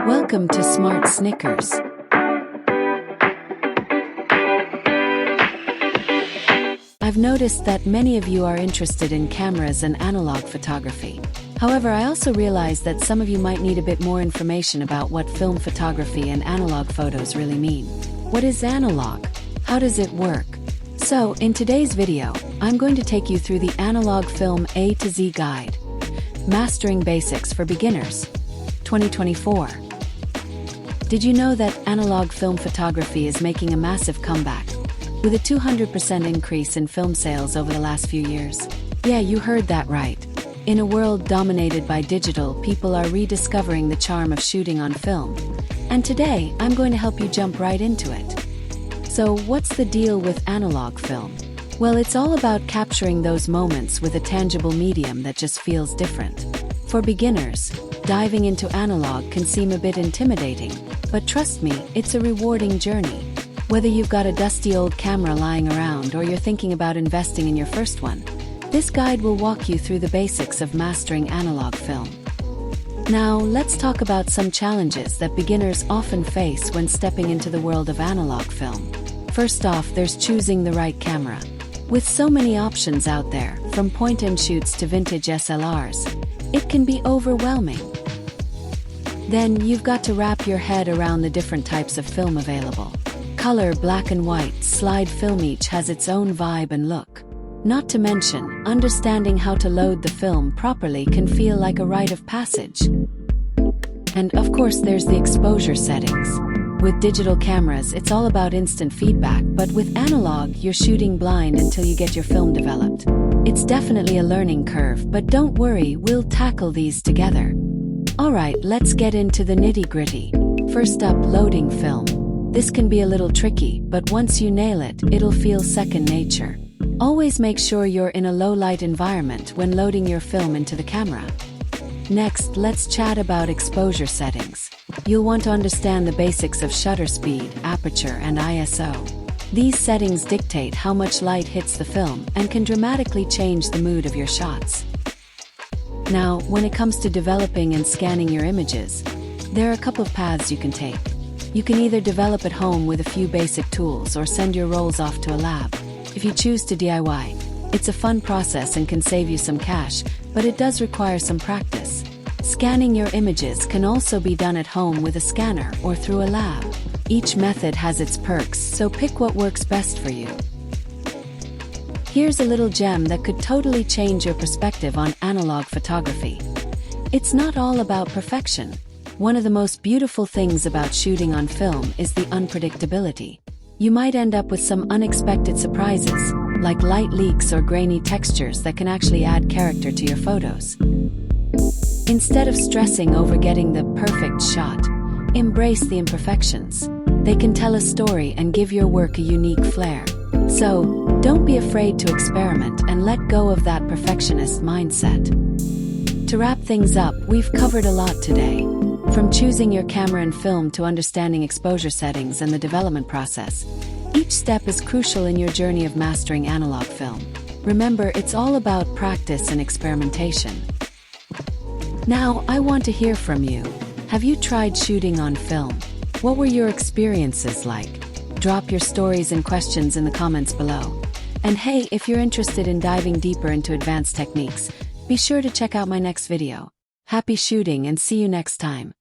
Welcome to Smart Snickers. I've noticed that many of you are interested in cameras and analog photography. However, I also realize that some of you might need a bit more information about what film photography and analog photos really mean. What is analog? How does it work? So, in today's video, I'm going to take you through the Analog Film A to Z Guide. Mastering Basics for Beginners, 2024. Did you know that analog film photography is making a massive comeback, with a 200% increase in film sales over the last few years? Yeah, you heard that right. In a world dominated by digital, people are rediscovering the charm of shooting on film. And today, I'm going to help you jump right into it. So, what's the deal with analog film? Well, it's all about capturing those moments with a tangible medium that just feels different. For beginners, diving into analog can seem a bit intimidating, but trust me, it's a rewarding journey. Whether you've got a dusty old camera lying around or you're thinking about investing in your first one, this guide will walk you through the basics of mastering analog film. Now, let's talk about some challenges that beginners often face when stepping into the world of analog film. First off, there's choosing the right camera. With so many options out there, from point-and-shoots to vintage SLRs, it can be overwhelming. Then, you've got to wrap your head around the different types of film available. Color, black and white, slide film, each has its own vibe and look. Not to mention, understanding how to load the film properly can feel like a rite of passage. And of course, there's the exposure settings. With digital cameras, it's all about instant feedback, but with analog, you're shooting blind until you get your film developed. It's definitely a learning curve, but don't worry, we'll tackle these together. Alright, let's get into the nitty-gritty. First up, loading film. This can be a little tricky, but once you nail it, it'll feel second nature. Always make sure you're in a low-light environment when loading your film into the camera. Next, let's chat about exposure settings. You'll want to understand the basics of shutter speed, aperture, and ISO. These settings dictate how much light hits the film and can dramatically change the mood of your shots. Now, when it comes to developing and scanning your images, there are a couple of paths you can take. You can either develop at home with a few basic tools or send your rolls off to a lab. If you choose to DIY, it's a fun process and can save you some cash, but it does require some practice. Scanning your images can also be done at home with a scanner or through a lab. Each method has its perks, so pick what works best for you. Here's a little gem that could totally change your perspective on analog photography. It's not all about perfection. One of the most beautiful things about shooting on film is the unpredictability. You might end up with some unexpected surprises, like light leaks or grainy textures that can actually add character to your photos. Instead of stressing over getting the perfect shot, embrace the imperfections. They can tell a story and give your work a unique flair. So, don't be afraid to experiment and let go of that perfectionist mindset. To wrap things up, we've covered a lot today. From choosing your camera and film to understanding exposure settings and the development process, each step is crucial in your journey of mastering analog film. Remember, it's all about practice and experimentation. Now, I want to hear from you. Have you tried shooting on film? What were your experiences like? Drop your stories and questions in the comments below. And hey, if you're interested in diving deeper into advanced techniques, be sure to check out my next video. Happy shooting and see you next time.